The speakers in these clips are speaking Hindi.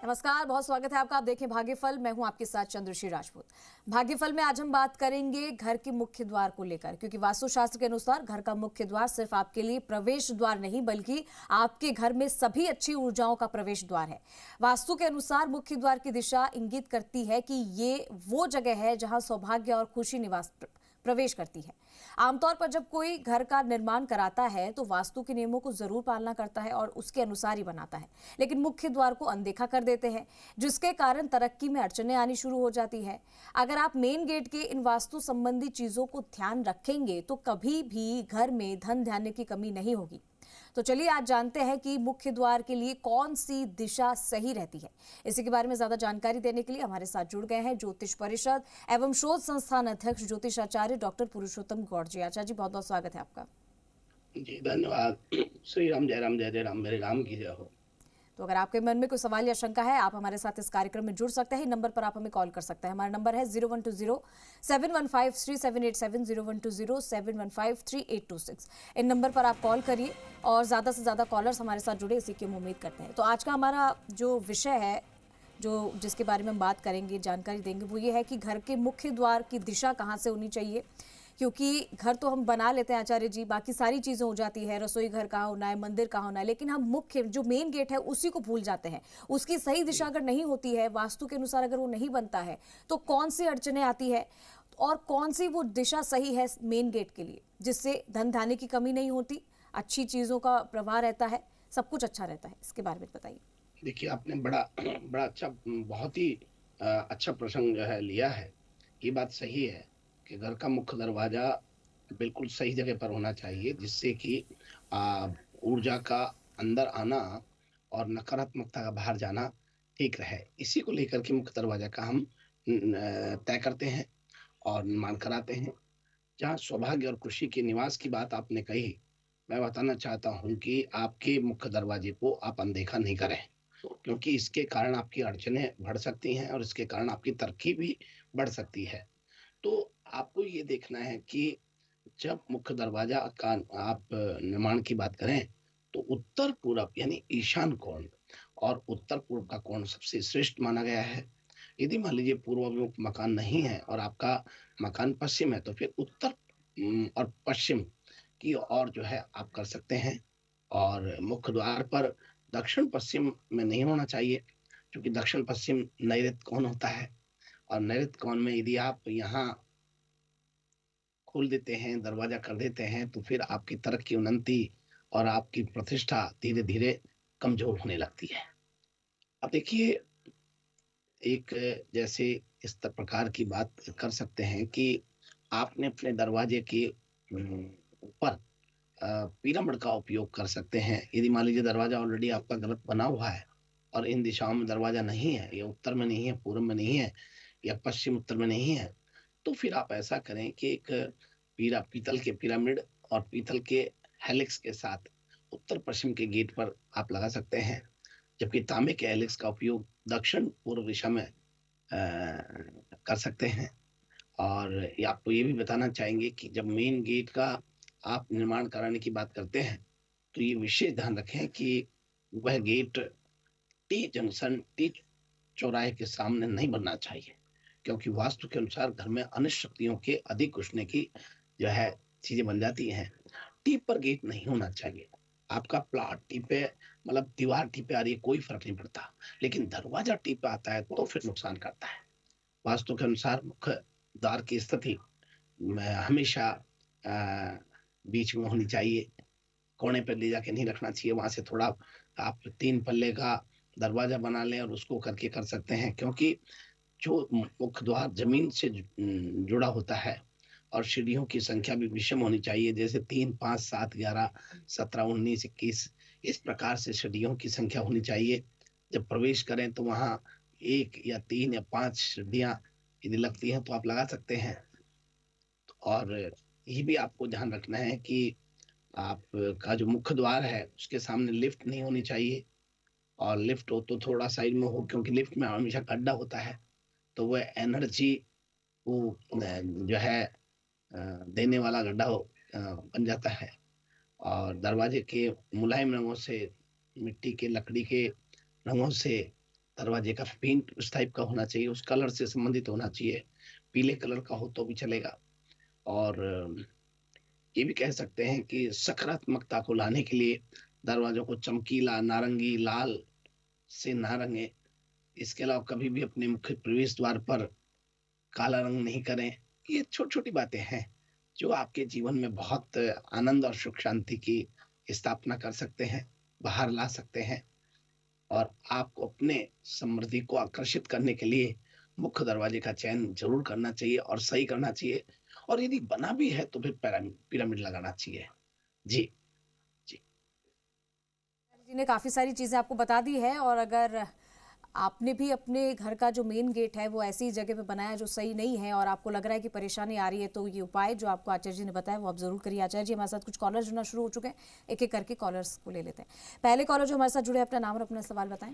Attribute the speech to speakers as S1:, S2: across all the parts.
S1: नमस्कार, बहुत स्वागत है आपका। आप देखें भाग्यफल, मैं हूं आपके साथ चंद्रश्री राजपूत। भाग्यफल में आज हम बात करेंगे घर के मुख्य द्वार को लेकर, क्योंकि वास्तुशास्त्र के अनुसार घर का मुख्य द्वार सिर्फ आपके लिए प्रवेश द्वार नहीं बल्कि आपके घर में सभी अच्छी ऊर्जाओं का प्रवेश द्वार है। वास्तु के अनुसार मुख्य द्वार की दिशा इंगित करती है कि ये वो जगह है जहां सौभाग्य और खुशी निवास प्रवेश करती है। आमतौर पर जब कोई घर का निर्माण कराता है तो वास्तु के नियमों को जरूर पालना करता है और उसके अनुसार ही बनाता है, लेकिन मुख्य द्वार को अनदेखा कर देते हैं, जिसके कारण तरक्की में अड़चनें आनी शुरू हो जाती है। अगर आप मेन गेट के इन वास्तु संबंधी चीजों को ध्यान रखेंगे तो कभी भी घर में धन धान्य की कमी नहीं होगी। तो चलिए आज जानते हैं कि मुख्य द्वार के लिए कौन सी दिशा सही रहती है। इसी के बारे में ज्यादा जानकारी देने के लिए हमारे साथ जुड़ गए हैं ज्योतिष परिषद एवं शोध संस्थान अध्यक्ष ज्योतिषाचार्य डॉक्टर पुरुषोत्तम गौड़ जी। आचार्य जी, बहुत बहुत स्वागत है आपका।
S2: जी धन्यवाद। श्री राम जय राम, जय जय राम, मेरे राम की जय हो।
S1: तो अगर आपके मन में कोई सवाल या शंका है, आप हमारे साथ इस कार्यक्रम में जुड़ सकते हैं। नंबर पर आप हमें कॉल कर सकते हैं। हमारा नंबर है 0120-715-3787, 0120-715-3826। इन नंबर पर आप कॉल करिए और ज़्यादा से ज़्यादा कॉलर्स हमारे साथ जुड़े, इसी की हम उम्मीद करते हैं। तो आज का हमारा जो विषय है, जिसके बारे में हम बात करेंगे, जानकारी देंगे, वो ये है कि घर के मुख्य द्वार की दिशा कहाँ से होनी चाहिए। क्योंकि घर तो हम बना लेते हैं आचार्य जी, बाकी सारी चीज़ें हो जाती है, रसोई घर कहाँ होना है, मंदिर कहाँ होना है, लेकिन हम मुख्य जो मेन गेट है उसी को भूल जाते हैं। उसकी सही दिशा अगर नहीं होती है, वास्तु के अनुसार अगर वो नहीं बनता है, तो कौन सी अड़चनें आती है और कौन सी वो दिशा सही है मेन गेट के लिए, जिससे धन धान्य की कमी नहीं होती, अच्छी चीज़ों का प्रवाह रहता है, सब कुछ अच्छा रहता है। इसके बारे में बताइए।
S2: देखिए, आपने बड़ा बड़ा अच्छा, बहुत ही अच्छा प्रसंग जो है लिया है। ये बात सही है कि घर का मुख्य दरवाजा बिल्कुल सही जगह पर होना चाहिए, जिससे कि ऊर्जा का अंदर आना और नकारात्मकता का बाहर जाना ठीक रहे। इसी को लेकर के मुख्य दरवाजा का हम तय करते हैं और निर्माण कराते हैं। जहाँ सौभाग्य और खुशी के निवास की बात आपने कही, मैं बताना चाहता हूँ कि आपके मुख्य दरवाजे को आप अनदेखा नहीं करें, क्योंकि इसके कारण आपकी अड़चनें बढ़ सकती हैं और इसके कारण आपकी तरक्की भी बढ़ सकती है। तो आपको ये देखना है कि जब मुख्य दरवाजा का आप निर्माण की बात करें, तो उत्तर पूरब यानी ईशान कोण और उत्तर पूर्व का कोण सबसे श्रेष्ठ माना गया है। यदि मान लीजिए पूर्वाभिमुख मकान नहीं है और आपका मकान पश्चिम है, तो फिर उत्तर और पश्चिम की ओर जो है आप कर सकते हैं। और मुख्य द्वार पर दक्षिण पश्चिम में नहीं होना चाहिए, क्योंकि दक्षिण पश्चिम नैऋत्य कोण होता है और नैऋत्य कोण में यदि आप यहाँ खोल देते हैं, दरवाजा कर देते हैं, तो फिर आपकी तरक्की, उन्नति और आपकी प्रतिष्ठा धीरे धीरे कमजोर होने लगती है। अब देखिए, एक जैसे इस प्रकार की बात कर सकते हैं कि आपने अपने दरवाजे के ऊपर पिरामिड का उपयोग कर सकते हैं। यदि मान लीजिए दरवाजा ऑलरेडी आपका गलत बना हुआ है और इन दिशाओं में दरवाजा नहीं है, या उत्तर में नहीं है, पूर्व में नहीं है, या पश्चिम उत्तर में नहीं है, तो फिर आप ऐसा करें कि एक पीतल के पिरामिड और पीतल के हेलिक्स के साथ उत्तर पश्चिम के गेट पर आप लगा सकते हैं, जबकि तांबे के हेलिक्स का उपयोग दक्षिण पूर्व दिशा में कर सकते हैं। और ये आपको ये भी बताना चाहेंगे कि जब मेन गेट का आप निर्माण कराने की बात करते हैं, तो ये विशेष ध्यान रखें कि वह गेट टी चौराहे के सामने नहीं बनना चाहिए, क्योंकि वास्तु के अनुसार घर में अनिष्ट शक्तियों के अधिक घुसने की जो है चीजें बन जाती हैं। टी पर गेट नहीं होना चाहिए। आपका प्लाट टी पे, मतलब दीवार टी पे आ रही है, कोई फर्क नहीं पड़ता, लेकिन दरवाजा टी पे आता है तो फिर नुकसान करता है। वास्तु के अनुसार मुख्य द्वार की स्थिति हमेशा बीच में होनी चाहिए, कोने पर ले जाके नहीं रखना चाहिए। वहां से थोड़ा आप 3 पल्ले का दरवाजा बना लें और उसको करके कर सकते हैं, क्योंकि जो मुख्य द्वार जमीन से जुड़ा होता है और सीढ़ियों की संख्या भी विषम होनी चाहिए, जैसे 3, 5, 7, 11, 17, 19, 21, इस प्रकार से सीढ़ियों की संख्या होनी चाहिए। जब प्रवेश करें तो वहां 1 या 3 या 5 सीढ़ियां यदि लगती हैं तो आप लगा सकते हैं। और ये भी आपको ध्यान रखना है कि आपका जो मुख्य द्वार है उसके सामने लिफ्ट नहीं होनी चाहिए, और लिफ्ट हो तो थोड़ा साइड में हो, क्योंकि लिफ्ट में हमेशा गड्ढा होता है, तो वह एनर्जी को जो है देने वाला गड्ढा बन जाता है। और दरवाजे के मुलायम रंगों से, मिट्टी के, लकड़ी के रंगों से दरवाजे का पेंट उस टाइप का होना चाहिए, उस कलर से संबंधित होना चाहिए। पीले कलर का हो तो भी चलेगा। और ये भी कह सकते हैं कि सकारात्मकता को लाने के लिए दरवाजों को चमकीला, नारंगी, लाल से ना रंगे। इसके अलावा कभी भी अपने मुख्य प्रवेश द्वार पर काला रंग नहीं करें। ये छोटी-छोटी बातें हैं, जो आपके जीवन में बहुत आनंद और सुख शांति की स्थापना कर सकते हैं, बाहर ला सकते हैं। और आपको अपने समृद्धि को आकर्षित करने के लिए मुख्य दरवाजे का चयन ज़रूर करना चाहिए और सही करना चाहिए। और यदि बना भी है तो फिर पिरामिड लगाना चाहिए। जी, जी।
S1: जी ने काफ़ी सारी चीज़ें आपको बता दी है, और अगर आपने भी अपने घर का जो मेन गेट है वो ऐसी जगह पे बनाया जो सही नहीं है और आपको लग रहा है कि परेशानी आ रही है, तो ये उपाय जो आपको आचार्य जी ने बताया वो आप जरूर करिए। आचार्य जी, हमारे साथ कुछ कॉलर जुड़ना शुरू हो चुके हैं, एक एक करके कॉलर्स को ले लेते हैं। पहले कॉलर जो हमारे साथ जुड़े, अपना नाम और अपना सवाल बताएं।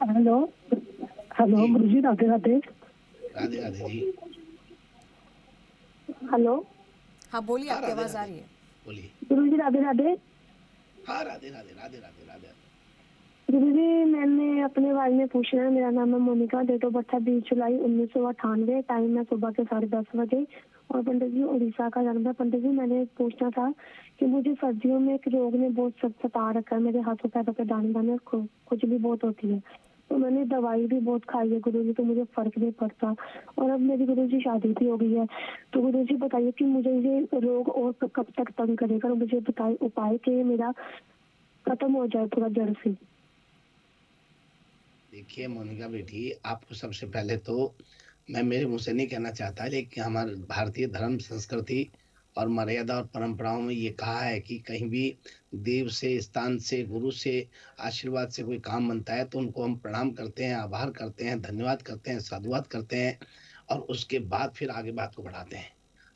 S3: हेलो। हेलो
S2: जी,
S3: गुरुजी, राधे राधे।
S2: राधे राधे जी।
S3: हेलो
S1: हाँ बोलिए,
S2: हाँ,
S1: आपकी
S2: राधे
S1: आवाज आ
S2: राधे।
S1: रही है।
S2: बोलिए।
S3: गुरुजी, राधे राधे।
S2: हाँ, राधे राधे, राधे राधे, राधे राधे।
S3: गुरुजी, मैंने अपने बारे में पूछना है। मेरा नाम है मोनिका, डेट ऑफ बर्थ है 20 जुलाई 1998, टाइम है सुबह के 10:30 बजे, और पंडित जी उड़ीसा का जन्म है। पंडित जी, मैंने पूछना था कि मुझे सर्दियों में एक रोग ने बहुत सता रखा है। मेरे हाथों पैरों पे दाने दाने खुजली बहुत होती है, तो मैंने दवाई भी बहुत खाई है गुरुजी, तो मुझे फर्क नहीं पड़ता। और अब मेरी गुरुजी शादी भी हो गई है। तो गुरुजी बताइए कि मुझे ये रोग और कब तक तंग करेगा, और मुझे बताइए उपाय कि मेरा खत्म हो जाए पूरा जड़ से।
S2: देखिए मोनिका बेटी, आपको सबसे पहले तो मैं मेरे मुंह से नहीं कहना चाहता, लेकिन हमारे भारतीय धर्म संस्कृति और मर्यादा और परंपराओं में ये कहा है कि कहीं भी देव से, स्थान से, गुरु से आशीर्वाद से कोई काम बनता है तो उनको हम प्रणाम करते हैं, आभार करते हैं, धन्यवाद करते हैं, साधुवाद करते हैं और उसके बाद फिर आगे बात को बढ़ाते हैं।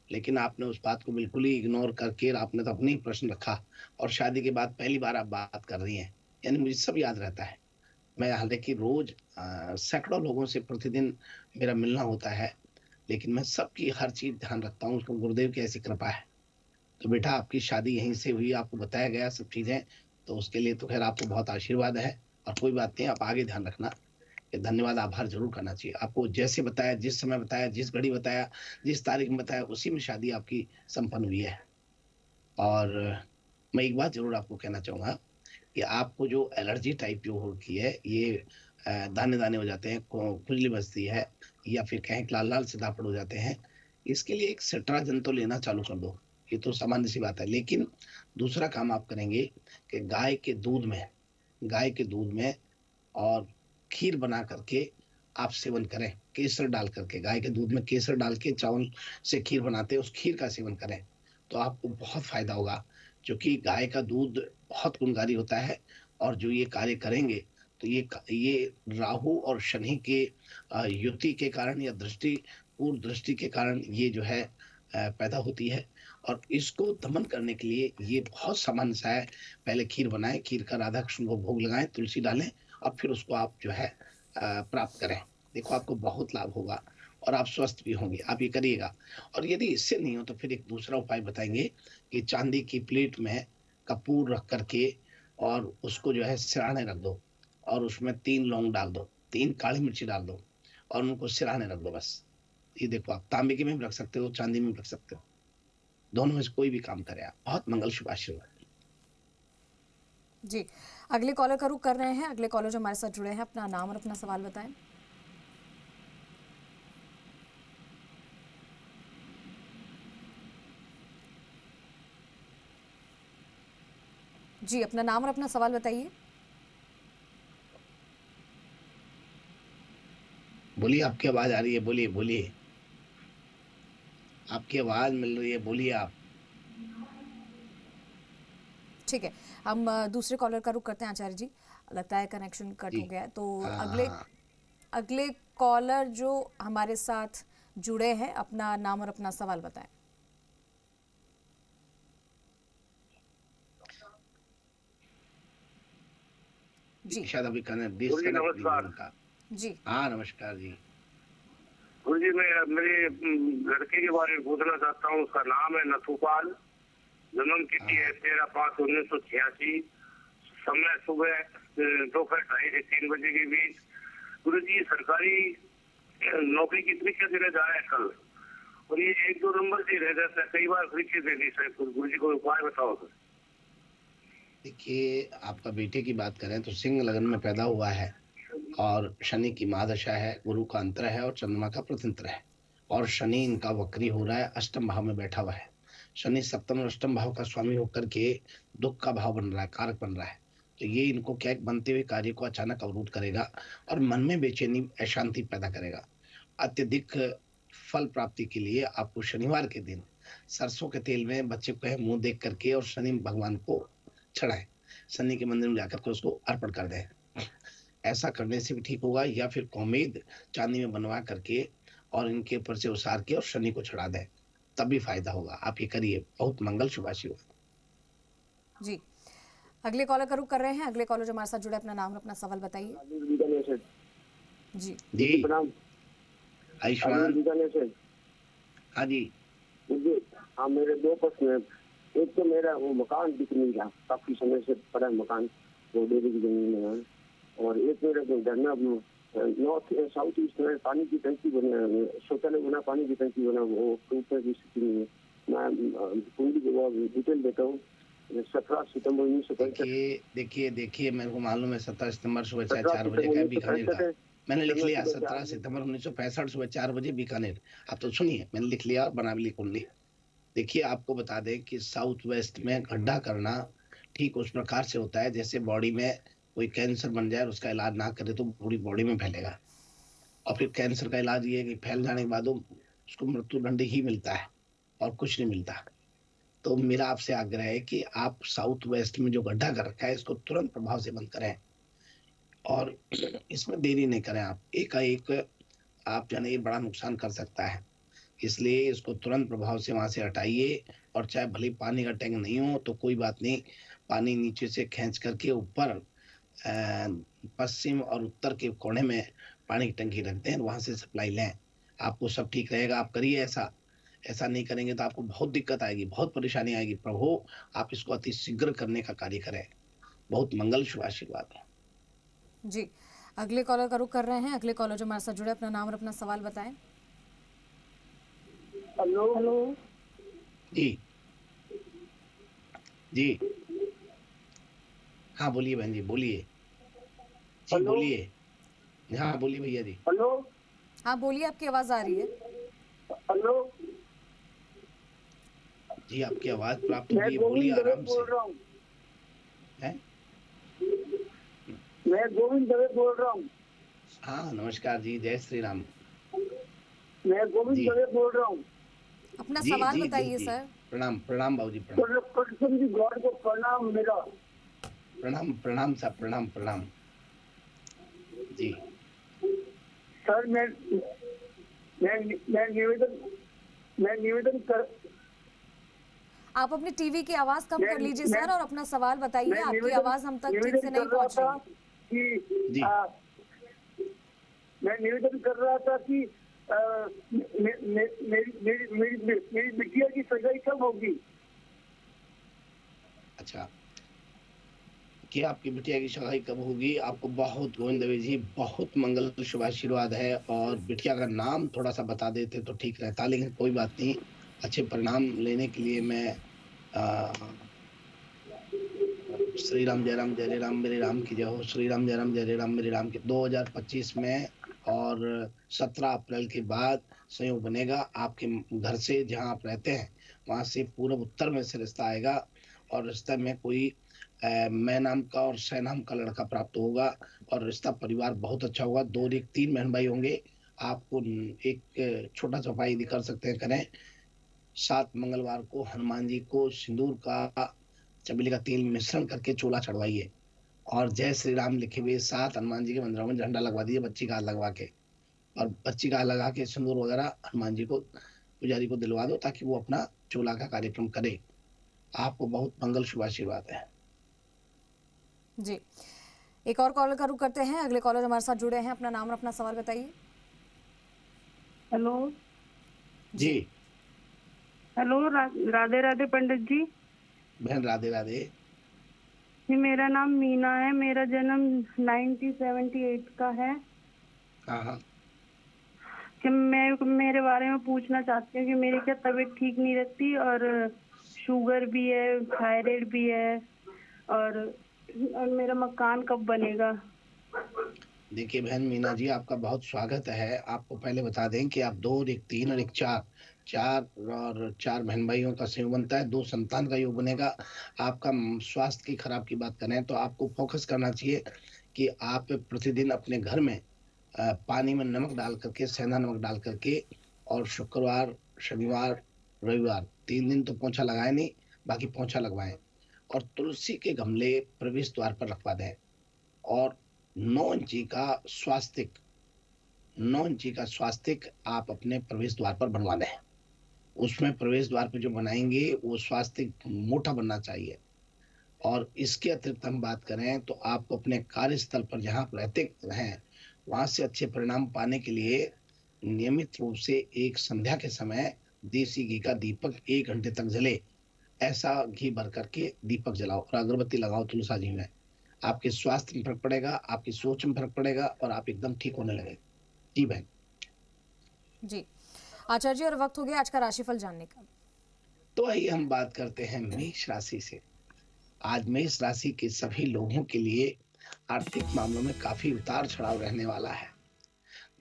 S2: लेकिन आपने उस बात को बिल्कुल ही इग्नोर करके आपने तो अपनी ही प्रश्न रखा और शादी के बाद पहली बार आप बात कर रही हैं। यानी मुझे सब याद रहता है। मैं हालाँकि रोज़ सैकड़ों लोगों से प्रतिदिन मेरा मिलना होता है, लेकिन मैं सबकी हर चीज़ ध्यान रखता हूँ, उसमें गुरुदेव की ऐसी कृपा है। तो बेटा आपकी शादी यहीं से हुई, आपको बताया गया सब चीज़ें, तो उसके लिए तो ख़ैर आपको बहुत आशीर्वाद है और कोई बात नहीं, आप आगे ध्यान रखना। ये धन्यवाद, आभार ज़रूर करना चाहिए। आपको जैसे बताया, जिस समय बताया, जिस घड़ी बताया, जिस तारीख में बताया, उसी में शादी आपकी संपन्न हुई है। और मैं एक बात ज़रूर आपको कहना चाहूँगा कि आपको जो एलर्जी टाइप जो हो रखी है, ये दाने-दाने हो जाते हैं, खुजली बसती है या फिर कहें कि लाल-लाल से दापड़ हो जाते हैं, इसके लिए एक सेट्राजिन तो लेना चालू कर दो। ये तो सामान्य-सी बात है। लेकिन दूसरा काम आप करेंगे कि गाय के दूध में और खीर बना करके आप सेवन करें, केसर डाल करके, गाय के दूध में केसर डाल के चावल से खीर बनाते हैं, उस खीर का सेवन करें, तो आपको बहुत फ़ायदा होगा। क्योंकि गाय का दूध बहुत गुणकारी होता है और जो ये कार्य करेंगे, तो ये राहु और शनि के युति के कारण या पूर्व दृष्टि के कारण ये जो है पैदा होती है और इसको दमन करने के लिए ये बहुत सामान्य सा है। पहले खीर बनाएँ, खीर का राधा कृष्ण को भोग लगाएँ, तुलसी डालें और फिर उसको आप जो है प्राप्त करें। देखो आपको बहुत लाभ होगा और आप स्वस्थ भी होंगे, आप ये करिएगा। और यदि इससे नहीं हो तो फिर एक दूसरा उपाय बताएँगे कि चांदी की प्लेट में कपूर रख करके और उसको जो है सिरहाने रख दो और उसमें 3 लौंग डाल दो, 3 काली मिर्ची डाल दो और उनको सिरहाने रख दो बस। ये देखो आप तांबे की में भी रख सकते हो, चांदी में भी रख सकते हो। दोनों में से कोई भी काम करें आप, बहुत मंगल शुभ आशीर्वाद।
S1: जी, अगले कॉलर का रुख कर रहे हैं। अगले कॉलर जो हमारे साथ जुड़े हैं, अपना नाम और अपना सवाल बताएं। जी, अपना नाम और अपना सवाल बताइए।
S2: बोलिए, आपकी आवाज़ आ रही है, बोलिए, बोलिए। आपकी आवाज़ मिल रही है, बोलिए आप।
S1: ठीक है, हम दूसरे कॉलर का रुख करते हैं आचार्य जी। लगता है कनेक्शन कट
S2: जी।
S1: हो गया है, तो
S2: हाँ,
S1: अगले
S2: हाँ।
S1: अगले कॉलर जो हमारे साथ जुड़े हैं, अपना नाम और अपना सवाल बताएं। जी
S2: शायद अभी
S4: गुरु जी
S2: डिस्कनेक्ट नहीं हुआ
S4: नमस्कार।
S2: उनका।
S1: जी
S2: हाँ, नमस्कार जी।
S4: गुरु जी, मैं मेरे लड़के के बारे में पूछना चाहता हूँ। उसका नाम है नथुपाल। जन्म
S2: हाँ,
S4: तिथि है
S2: हाँ।
S4: 13/5/1986 समय सुबह दोपहर 2:30 से 3 बजे के बीच। गुरु जी सरकारी नौकरी की परीक्षा देने जा रहे हैं कल, और ये 1-2 नंबर से रह जाता है, कई बार परीक्षा दे दी सर। गुरु जी को उपाय बताओ सर।
S2: देखिए, आपका बेटे की बात करें तो सिंह लगन में पैदा हुआ है और शनि की महादशा है, गुरु का अंतर है और चंद्रमा का प्रत्यंतर है, और शनि इनका वक्री हो रहा है, अष्टम भाव में बैठा हुआ है। शनि सप्तम और अष्टम भाव का स्वामी होकर के दुख का भाव बन रहा है, कारक बन रहा है। तो ये इनको क्या बनते हुए कार्य को अचानक अवरुद्ध करेगा और मन में बेचैनी अशांति पैदा करेगा। अत्यधिक फल प्राप्ति के लिए आपको शनिवार के दिन सरसों के तेल में बच्चे को मुंह देख करके और शनि भगवान को चढ़ाएं, शनि के मंदिर में जाकर के उसको अर्पण कर दें। ऐसा करने से भी ठीक होगा, या फिर कौमेद चांदी में बनवा करके और इनके ऊपर से उसार के और शनि को चढ़ा दें, तब भी फायदा होगा। आप ये करिए, बहुत मंगल शुभ आशीर्वाद।
S1: जी, अगले कॉलर का रुख कर रहे हैं। अगले कॉलर जो हमारे साथ जुड़े, अपना नाम और अपना सवाल बताइए। जी
S2: जी आयुष्मान। हाँ जी।
S5: हाँ, मेरे 2 प्रश्न है। एक तो मेरा वो मकान बिक नहीं रहा, काफी समय से पड़ा मकान, वो डेरी की जमीन में है। और एक मेरा घर में नॉर्थ साउथ ईस्ट में पानी की टंकी बने, शौचालय बना, पानी की टंकी बना, वो टूटने की स्थिति में है। मैं पूरी डिटेल देता हूँ। 17 सितंबर 1965।
S2: देखिए मेरे को मालूम है 17 सितंबर सुबह 4 बजे का बीकानेर का, मैंने लिख लिया। 17 सितंबर 1965 सुबह 4 बजे बीकानेर। आप तो सुनिए, मैंने लिख लिया और बना भी ली कुंडली। देखिए, आपको बता दें कि साउथ वेस्ट में गड्ढा करना ठीक उस प्रकार से होता है जैसे बॉडी में कोई कैंसर बन जाए और उसका इलाज ना करे तो पूरी बॉडी में फैलेगा, और फिर कैंसर का इलाज ये है कि फैल जाने के बाद उसको मृत्यु दंड ही मिलता है और कुछ नहीं मिलता। तो मेरा आपसे आग्रह है कि आप साउथ वेस्ट में जो गड्ढा कर रखा है इसको तुरंत प्रभाव से बंद करें और इसमें देरी नहीं करें। आप एकाएक आप जाने ये बड़ा नुकसान कर सकता है, इसलिए इसको तुरंत प्रभाव से वहां से हटाइए। और चाहे भले पानी का टैंक नहीं हो तो कोई बात नहीं, पानी नीचे से खींच करके ऊपर पश्चिम और उत्तर के कोने में पानी की टंकी रख दें, वहां से सप्लाई लें, आपको सब ठीक रहेगा। आप करिए ऐसा नहीं करेंगे तो आपको बहुत दिक्कत आएगी, बहुत परेशानी आएगी। प्रभु आप इसको अति शीघ्र करने का कार्य करें। बहुत मंगल शुभ आशीर्वाद है।
S1: जी, अगले कॉलर का रुख कर रहे हैं। अगले कॉलर जो हमारे साथ जुड़े, अपना नाम और अपना सवाल बताएं।
S5: हेलो
S2: जी जी हाँ बोलिए बहन जी, बोलिए जी, बोलिए। हाँ बोलिए भैया जी।
S5: हेलो
S1: हाँ बोलिए, आपकी आवाज आ रही है।
S5: हेलो
S2: जी, आपकी आवाज प्राप्त होगी, बोलिए आराम से। हैं?
S5: मैं गोविंद दवे बोल रहा हूँ।
S2: हाँ नमस्कार जी, जय श्री राम।
S5: मैं गोविंद दवे बोल रहा हूँ।
S1: अपना
S2: जी,
S1: सवाल
S2: जी,
S1: बताइए
S2: जी,
S1: सर।
S2: प्रणाम बाबूजी, प्रणाम।
S5: कृष्ण जी गॉड को प्रणाम मेरा।
S2: प्रणाम साहब, प्रणाम जी।
S5: सर मैं निवेदन कर।
S1: आप अपनी टीवी की आवाज कम कर लीजिए सर और अपना सवाल बताइए। आपकी आवाज हम तक ठीक से नहीं पहुंच रही।
S5: मैं निवेदन कर रहा था कि मेरी बिटिया की सगाई कब होगी?
S2: अच्छा, कि आपकी बिटिया की सगाई कब होगी? आपको बहुत गोविंद दवे जी बहुत मंगल शुभ आशीर्वाद है, और बिटिया का नाम थोड़ा सा बता देते तो ठीक रहता, लेकिन कोई बात नहीं। अच्छे परिणाम लेने के लिए मैं श्री राम जय राम जय राम मेरे राम की जय हो, श्री राम जय राम जय राम मेरे राम की। 2025 में और 17 अप्रैल के बाद संयोग बनेगा आपके घर से, जहां आप रहते हैं वहां से पूर्व उत्तर में से रिश्ता आएगा, और रिश्ते में कोई मैं नाम का और सै नाम का लड़का प्राप्त होगा, और रिश्ता परिवार बहुत अच्छा होगा। 3 बहन भाई होंगे। आपको एक छोटा सा उपाय यदि कर सकते हैं करें, 7 मंगलवार को हनुमान जी को सिंदूर का चमेली का तेल मिश्रण करके चोला चढ़वाइए, और जय श्री राम लिखे हुए 7 हनुमान जी के मंदिरों में झंडा लगवा दीजिए बच्ची का हाथ लगवा के, और बच्ची का हाथ लगा के सिंदूर वगैरह हनुमान जी को पुजारी को दिलवा दो, ताकि वो अपना चोला का कार्यक्रम करे। आपको बहुत मंगल शुभ आशीर्वाद है
S1: जी। एक और कॉलर का रुख करते हैं। अगले कॉलर हमारे साथ जुड़े हैं, अपना नाम और अपना सवाल बताइए।
S6: हेलो
S2: जी।
S6: हेलो, राधे राधे पंडित जी।
S2: बहन राधे राधे।
S6: जी, मेरा नाम मीना है। मेरा जन्म 1978 का है।
S2: हाँ हाँ।
S6: कि मैं मेरे बारे में पूछना चाहती हूँ कि मेरी क्या तबीयत ठीक नहीं रहती और शुगर भी है, थायराइड भी है और मेरा मकान कब बनेगा?
S2: देखिए बहन मीना जी, आपका बहुत स्वागत है। आपको पहले बता दें कि आप दो और एक तीन और एक चार, चार और चार बहन भाइयों का संयोग बनता है, दो संतान का योग बनेगा। आपका स्वास्थ्य की खराब की बात करें तो आपको फोकस करना चाहिए कि आप प्रतिदिन अपने घर में पानी में नमक डाल करके, सेंधा नमक डाल करके, और शुक्रवार, शनिवार, रविवार 3 दिन तो पोंछा लगाए नहीं, बाकी पोंछा लगवाएं। और तुलसी के गमले प्रवेश द्वार पर रखवा दें। और 9 इंची का स्वास्तिक, 9 इंची का स्वास्तिक आप अपने प्रवेश द्वार पर बनवा दें। उसमें प्रवेश द्वार पे जो बनाएंगे वो स्वास्तिक मोटा बनना चाहिए। और इसके अतिरिक्त हम बात करें तो आपको अपने कार्यस्थल पर जहां आप रहते हैं वहां से अच्छे परिणाम पाने के लिए नियमित रूप से एक संध्या के समय देसी घी का दीपक 1 घंटे तक जले, ऐसा घी भर करके दीपक जलाओ और अगरबत्ती लगाओ तुलसा जी में। आपके स्वास्थ्य में फर्क पड़ेगा, आपकी सोच में फर्क पड़ेगा और आप एकदम ठीक होने लगे। जी बहन।
S1: जी आचार्य जी, और वक्त हो गया आज का राशिफल जानने का।
S2: तो आइए हम बात करते हैं मेष राशि से। आज मेष राशि के सभी लोगों के लिए आर्थिक मामलों में काफी उतार चढ़ाव रहने वाला है।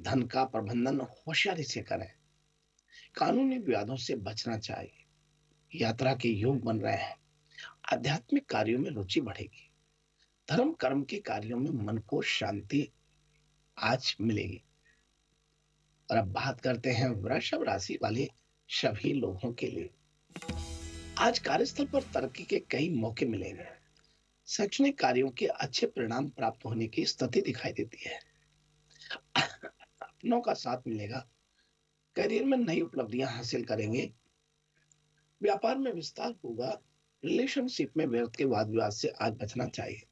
S2: धन का प्रबंधन होशियारी से करें। कानूनी विवादों से बचना चाहिए। यात्रा के योग बन रहे हैं। आध्यात्मिक कार्यों में रुचि बढ़ेगी। धर्म कर्म के कार्यों में मन को शांति आज मिलेगी। और अब बात करते हैं वृषभ राशि वाले सभी लोगों के लिए। आज कार्यस्थल पर तरक्की के कई मौके मिलेंगे। शैक्षणिक कार्यों के अच्छे परिणाम प्राप्त होने की स्थिति दिखाई देती है। अपनों का साथ मिलेगा। करियर में नई उपलब्धियां हासिल करेंगे। व्यापार में विस्तार होगा। रिलेशनशिप में व्यर्थ के वाद विवाद से आज बचना चाहिए।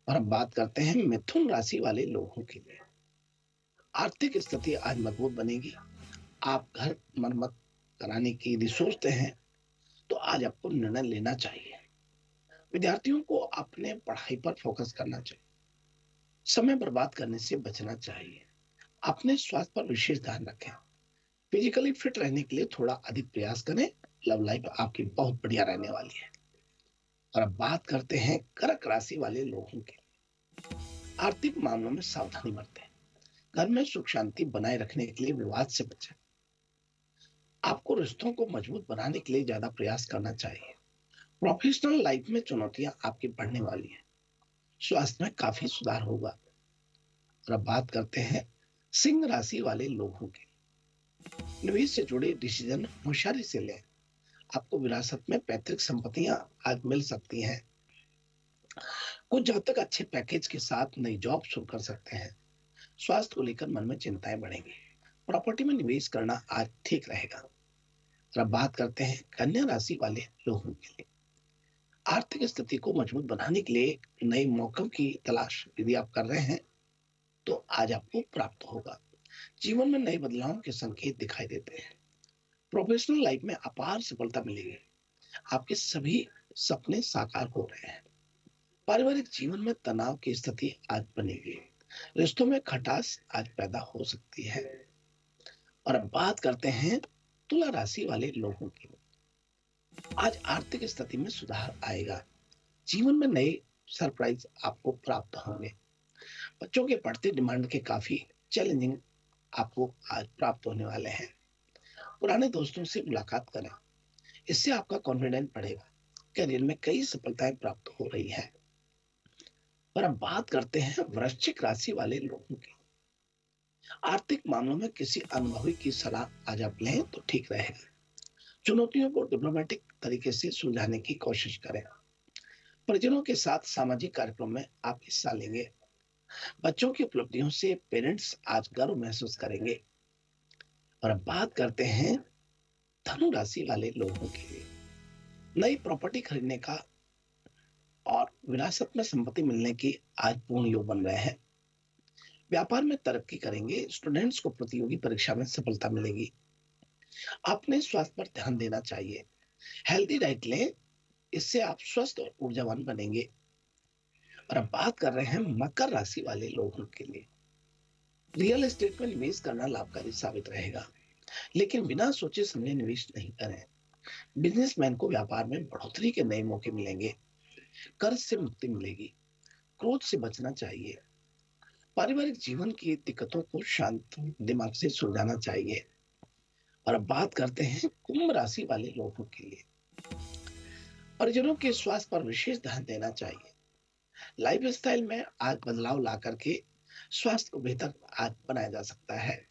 S2: और अब बात करते हैं मिथुन राशि वाले लोगों के लिए। आर्थिक स्थिति आज मजबूत बनेगी। आप घर मरम्मत कराने की यदि सोचते हैं तो आज आपको निर्णय लेना चाहिए। विद्यार्थियों को अपने पढ़ाई पर फोकस करना चाहिए। समय बर्बाद करने से बचना चाहिए। अपने स्वास्थ्य पर विशेष ध्यान रखें। फिजिकली फिट रहने के लिए थोड़ा अधिक प्रयास करें। लव लाइफ आपकी बहुत बढ़िया रहने वाली है। और अब बात करते हैं कर्क राशि वाले लोगों की। आर्थिक मामलों में सावधानी बरतें। घर में सुख शांति बनाए रखने के लिए विवाद से बचें। आपको रिश्तों को मजबूत बनाने के लिए ज्यादा प्रयास करना चाहिए। प्रोफेशनल लाइफ में चुनौतियां आपकी बढ़ने वाली हैं। स्वास्थ्य में काफी सुधार होगा। और अब बात करते हैं सिंह राशि वाले लोगों की। निवेश से जुड़े डिसीजन होशियारी से लें। आपको विरासत में पैतृक संपत्तियां आज मिल सकती हैं। कुछ जातक अच्छे पैकेज के साथ नई जॉब शुरू कर सकते हैं। स्वास्थ्य को लेकर मन में चिंताएं बढ़ेंगी। प्रॉपर्टी में निवेश करना आज ठीक रहेगा। और अब बात करते हैं कन्या राशि वाले लोगों के लिए। आर्थिक स्थिति को मजबूत बनाने के लिए नए मौकों की तलाश यदि आप कर रहे हैं तो आज आपको प्राप्त होगा। जीवन में नए बदलावों के संकेत दिखाई देते हैं। प्रोफेशनल लाइफ में अपार सफलता मिलेगी। आपके सभी सपने साकार हो रहे हैं। पारिवारिक जीवन में तनाव की स्थिति आज बनेगी। रिश्तों में खटास आज पैदा हो सकती है। और अब बात करते हैं तुला राशि वाले लोगों की। आज आर्थिक स्थिति में सुधार आएगा। जीवन में नए सरप्राइज आपको प्राप्त होंगे। बच्चों के पढ़ते डिमांड के काफी चैलेंजिंग आपको आज प्राप्त होने वाले हैं। पुराने दोस्तों से मुलाकात करें। इससे आपका कॉन्फिडेंस बढ़ेगा। करियर में कई सफलताएं प्राप्त हो रही हैं। और अब बात करते हैं वृश्चिक राशि वाले लोगों की। आर्थिक मामलों में किसी अनुभवी की सलाह आज आप लें तो ठीक रहेगा। चुनौतियों को डिप्लोमेटिक तरीके से सुलझाने की कोशिश करें। परिजनों के साथ सामाजिक कार्यक्रम में आप हिस्सा लेंगे। बच्चों की उपलब्धियों से पेरेंट्स आज गर्व महसूस करेंगे। और अब बात करते हैं धनु राशि वाले लोगों के लिए। नई प्रॉपर्टी खरीदने का और विरासत में संपत्ति मिलने की आज पूर्ण योग बन रहे हैं। व्यापार में तरक्की करेंगे। स्टूडेंट्स को प्रतियोगी परीक्षा में सफलता मिलेगी। अपने स्वास्थ्य पर ध्यान देना चाहिए। हेल्दी डाइट लें। इससे आप स्वस्थ और ऊर्जावान बनेंगे। और अब बात कर रहे हैं मकर राशि वाले लोगों के लिए। रियल एस्टेट में निवेश करना लाभकारी साबित रहेगा, लेकिन बिना सोचे समझे निवेश नहीं करें। बिजनेसमैन को व्यापार में बढ़ोतरी के नए मौके मिलेंगे। कर्ज से मुक्ति मिलेगी। क्रोध से बचना चाहिए। पारिवारिक जीवन की दिक्कतों को शांत दिमाग से सुलझाना चाहिए। और अब बात करते हैं कुंभ राशि वाले लोगों के लिए। परिजनों के स्वास्थ्य पर विशेष ध्यान देना चाहिए। लाइफस्टाइल में आज बदलाव ला करके स्वास्थ्य को बेहतर आज बनाया जा सकता है।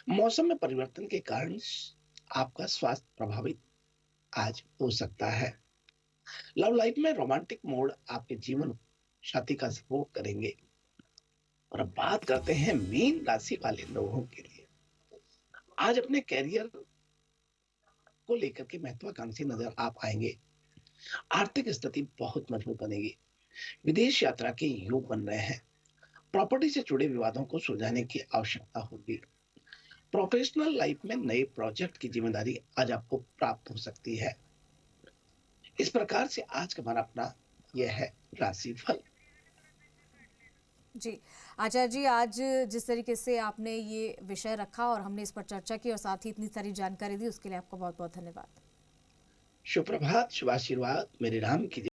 S2: मौसम में परिवर्तन के कारण आपका स्वास्थ्य प्रभावित आज हो सकता है। लव लाइफ में रोमांटिक मोड आपके जीवन साथी का सपोर्ट करेंगे। और अब बात करते हैं मीन राशि वाले लोगों के लिए। आज अपने कैरियर को लेकर के महत्वाकांक्षी नजर आप आएंगे। आर्थिक स्थिति बहुत मजबूत बनेगी। विदेश यात्रा के योग बन रहे हैं। प्रॉपर्टी से जुड़े विवादों को सुलझाने की आवश्यकता होगी। प्रोफेशनल लाइफ में नए प्रोजेक्ट की जिम्मेदारी आज आपको प्राप्त हो सकती है। इस प्रकार से आज का हमारा अपना यह है राशिफल।
S1: जी आचार्य जी, आज जिस तरीके से आपने ये विषय रखा और हमने इस पर चर्चा की और साथ ही इतनी सारी जानकारी दी, उसके लिए आपको बहुत बहुत धन्यवाद।
S2: शुभ प्रभात, शुभ आशीर्वाद मेरे राम की।